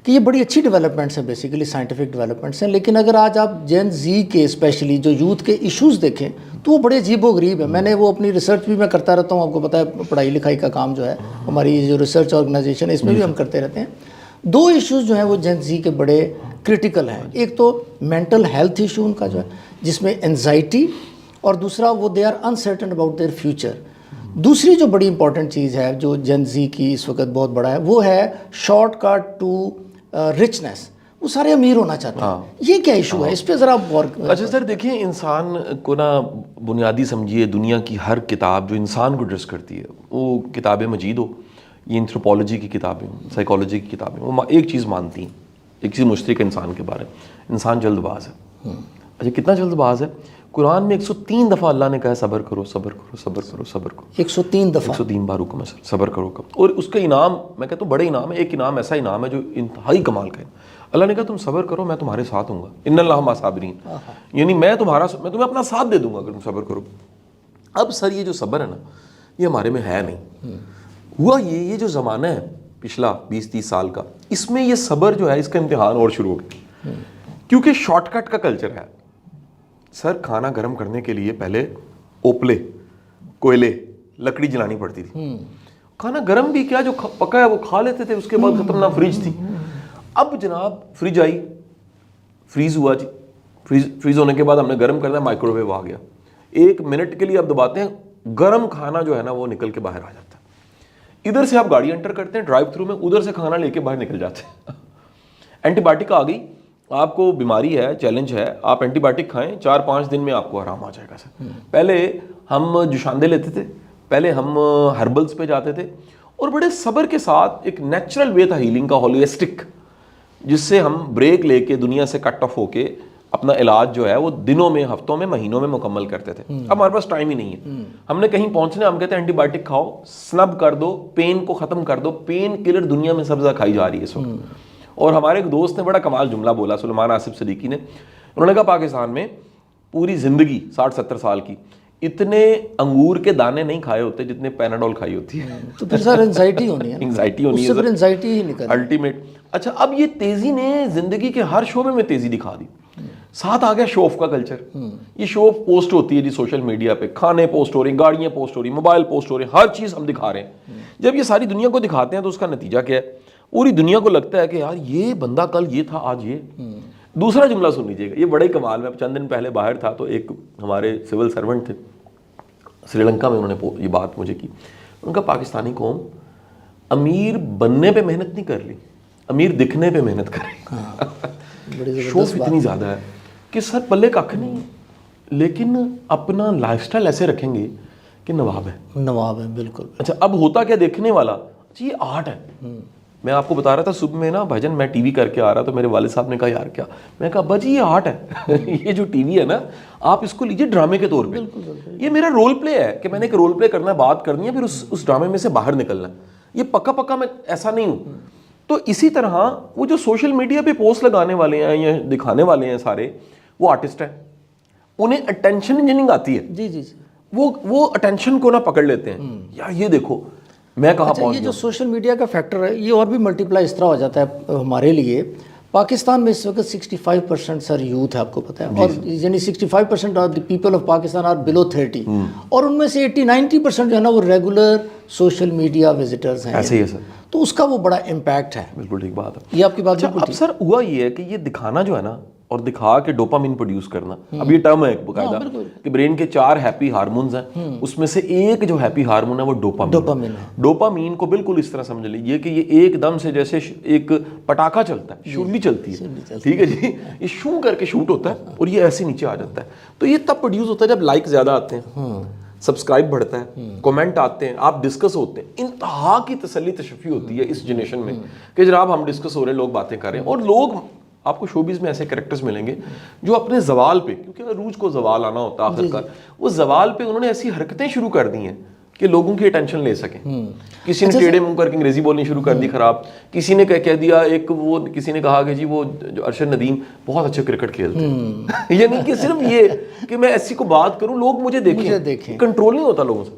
کہ یہ بڑی اچھی ڈیولپمنٹس ہیں، بیسیکلی سائنٹیفک ڈیولپمنٹس ہیں، لیکن اگر آج آپ جین زی کے اسپیشلی جو یوتھ کے ایشوز دیکھیں تو وہ بڑے عجیب و غریب ہیں. میں نے وہ اپنی ریسرچ بھی میں کرتا رہتا ہوں، آپ کو پتہ ہے پڑھائی لکھائی کا کام جو ہے ہماری جو ریسرچ آرگنائزیشن ہے اس میں بھی ہم کرتے رہتے ہیں. 2 ایشوز جو ہیں وہ جین زی کے بڑے کرٹیکل ہیں. ایک تو مینٹل ہیلتھ ایشو ان کا جو ہے جس میں انزائٹی، اور دوسرا وہ they are uncertain about their future. دوسری جو بڑی امپورٹنٹ چیز ہے جو جین زی کی اس وقت بہت بڑا ہے وہ ہے شارٹ کٹ ٹو رچنس. وہ سارے امیر ہونا چاہتے ہیں. یہ کیا ایشو ہے؟ اس پہ ذرا غور. اچھا سر دیکھیں، انسان کو نا بنیادی سمجھیے دنیا کی ہر کتاب جو انسان کو ایڈریس کرتی ہے، وہ کتاب مجید ہو، یہ اینتھروپولوجی کی کتابیں ہوں، سائیکالوجی کی کتابیں، وہ ایک چیز مانتی ہیں، ایک چیز مشترک انسان کے بارے میں، انسان جلد باز ہے. اچھا کتنا جلد باز ہے؟ قرآن میں 103 دفعہ اللہ نے کہا ہے صبر کرو صبر کرو صبر کرو صبر کرو. 103 دفعہ، 103 بار حکم ہے صبر کرو. اور اس کا انعام میں کہتا ہوں بڑے انعام ہے. ایک انعام ایسا انعام ہے جو انتہائی کمال کا ہے. اللہ نے کہا تم صبر کرو میں تمہارے ساتھ ہوں گا، ان اللہ مع الصابرین، یعنی میں تمہیں اپنا ساتھ دے دوں گا اگر تم صبر کرو. اب سر یہ جو صبر ہے نا یہ ہمارے میں ہے نہیں. ہوا یہ جو زمانہ ہے پچھلا 20-30 سال کا، اس میں یہ صبر جو ہے اس کا امتحان اور شروع ہو گیا، کیونکہ شارٹ کٹ کا کلچر ہے. سر کھانا گرم کرنے کے لیے پہلے اوپلے، کوئلے، لکڑی جلانی پڑتی تھی. کھانا گرم بھی کیا، جو پکا ہے وہ کھا لیتے تھے، اس کے بعد ختم. نہ فریج تھی. اب جناب فریج آئی، فریز ہوا جی، فریز ہونے کے بعد ہم نے گرم کرنا ہے، مائکرو ویو آ گیا. 1 منٹ کے لیے آپ دباتے ہیں، گرم کھانا جو ہے نا وہ نکل کے باہر آ جاتا ہے. ادھر سے آپ گاڑی انٹر کرتے ہیں ڈرائیو تھرو میں، ادھر سے کھانا لے کے باہر نکل جاتے ہیں. اینٹی بایوٹک آ گئی، آپ کو بیماری ہے، چیلنج ہے، آپ اینٹی بایوٹک کھائیں 4-5 دن میں آپ کو آرام آ جائے گا. سر پہلے ہم جوشاندے لیتے تھے، پہلے ہم ہربلز پہ جاتے تھے، اور بڑے صبر کے ساتھ ایک نیچرل وے تھا ہیلنگ کا، ہولسٹک، جس سے ہم بریک لے کے دنیا سے کٹ آف ہو کے اپنا علاج جو ہے وہ دنوں میں، ہفتوں میں، مہینوں میں مکمل کرتے تھے. اب ہمارے پاس ٹائم ہی نہیں ہے. ہم نے کہیں پہنچنا، ہم کہتے ہیں اینٹی بایوٹک کھاؤ، سنب کر دو، پین کو ختم کر دو. پین کلر دنیا میں سب سے زیادہ کھائی جا رہی ہے اس وقت. اور ہمارے ایک دوست نے بڑا کمال جملہ بولا، سلیمان آصف صدیقی نے. انہوں نے کہا پاکستان میں پوری زندگی 60-70 سال کی اتنے انگور کے دانے نہیں کھائے ہوتے جتنے پیناڈول کھائی ہوتی ہے. تو پھر سر انزائٹی ہونی ہے، انگزائٹی ہونی ہے، پھر انزائٹی ہی نکل الٹیمیٹ. اچھا اب یہ تیزی نے زندگی کے ہر شعبے میں تیزی دکھا دی. ساتھ آ گیا شو آف کا کلچر. یہ شو آف پوسٹ ہوتی ہے جی سوشل میڈیا پہ، کھانے پوسٹ ہو رہی، گاڑیاں پوسٹ ہو رہی، موبائل پوسٹ ہو رہے، ہر چیز ہم دکھا رہے ہیں. جب یہ ساری دنیا کو دکھاتے ہیں تو اس کا نتیجہ کیا ہے؟ پوری دنیا کو لگتا ہے کہ یار یہ بندہ کل یہ تھا آج یہ. دوسرا جملہ سن لیجیے گا، یہ بڑے کمال میں. چند دن پہلے باہر تھا تو ایک ہمارے سول سرونٹ تھے سری لنکا میں، انہوں نے یہ بات مجھے کی. ان کا پاکستانی قوم امیر بننے پہ محنت نہیں کر لی، امیر دکھنے پہ محنت کر رہی. شوف اتنی زیادہ ہے کہ سر پلے کھ نہیں، لیکن اپنا لائف سٹائل ایسے رکھیں گے کہ نواب ہے. نواب ہے بالکل. اچھا اب ہوتا کیا دیکھنے والا جی، یہ آرٹ ہے. میں آپ کو بتا رہا تھا صبح میں نا بھجن، میں ٹی وی کر کے آ رہا تو میرے والد صاحب نے کہا یار کیا؟ میں کہا ابا جی یہ آرٹ ہے. یہ جو ٹی وی ہے نا آپ اس کو لیجیے ڈرامے کے طور پہ. یہ میرا رول پلے ہے کہ میں نے ایک رول پلے کرنا ہے، بات کرنی ہے، پھر اس ڈرامے میں سے باہر نکلنا ہے. یہ پکا میں ایسا نہیں ہوں. تو اسی طرح وہ جو سوشل میڈیا پہ پوسٹ لگانے والے ہیں یا دکھانے والے ہیں سارے، وہ آرٹسٹ ہیں. انہیں اٹینشن انجینئرنگ آتی ہے. جی جی وہ اٹینشن کو نہ پکڑ لیتے ہیں. یار یہ دیکھو میں کہاں پہنچ گیا. یہ جو سوشل میڈیا کا فیکٹر ہے یہ اور بھی ملٹی پلائی اس طرح ہو جاتا ہے ہمارے لیے. پاکستان میں اس وقت 65% سر یوتھ ہے، آپ کو پتہ ہے، اور یعنی 65% of the people of Pakistan are below 30، اور ان میں سے 80-90% جو ہے نا وہ ریگولر سوشل میڈیا وزٹرز ہیں. ایسے ہی ہے سر. تو اس کا وہ بڑا امپیکٹ ہے. بالکل ٹھیک بات ہے. یہ آپ کی بات بالکل. اب سر ہوا یہ ہے کہ یہ دکھانا جو ہے نا اور دکھا کے ڈوپامین پروڈیوس کرنا، اب یہ ٹرم ہے ایک باقاعدہ کہ برین کے 4 ہیپی ہارمونز ہیں، اس میں سے ایک جو ہیپی ہارمون ہے وہ ڈوپامین ہے. ڈوپامین کو بالکل اس طرح سمجھ لیجیے کہ یہ ایک دم سے جیسے ایک پٹاخہ چلتا ہے، شورلی چلتی ہے، ٹھیک ہے جی، یہ شو کر کے شوٹ ہوتا ہے اور یہ ایسے نیچے آ جاتا ہے. تو یہ تب پروڈیوس ہوتا ہے جب لائک زیادہ آتے ہیں، سبسکرائب بڑھتا ہے، کمنٹ آتے ہیں، آپ ڈسکس ہوتے ہیں. انتہا کی تسلی تشفی ہوتی ہے اس جنریشن میں کہ جناب ہم ڈسکس ہو رہے ہیں، لوگ باتیں کر رہے ہیں. اور لوگ آپ کو شوبیز میں ایسے کریکٹرز ملیں گے جو اپنے زوال پہ، کیونکہ عروج کو زوال آنا ہوتا ہے آخر کار، وہ زوال پہ انہوں نے ایسی حرکتیں شروع کر دی ہیں کہ لوگوں کی اٹینشن لے سکیں. کسی نے ٹیڑے منہ کر کے انگریزی بولنی شروع کر دی خراب، کسی نے کہہ دیا کسی نے کہا کہ جی وہ جو ارشد ندیم بہت اچھے کرکٹ کھیلتے ہیں. یعنی کہ صرف یہ کہ میں ایسی کو بات کروں لوگ مجھے دیکھیں، کنٹرول نہیں ہوتا لوگوں سے.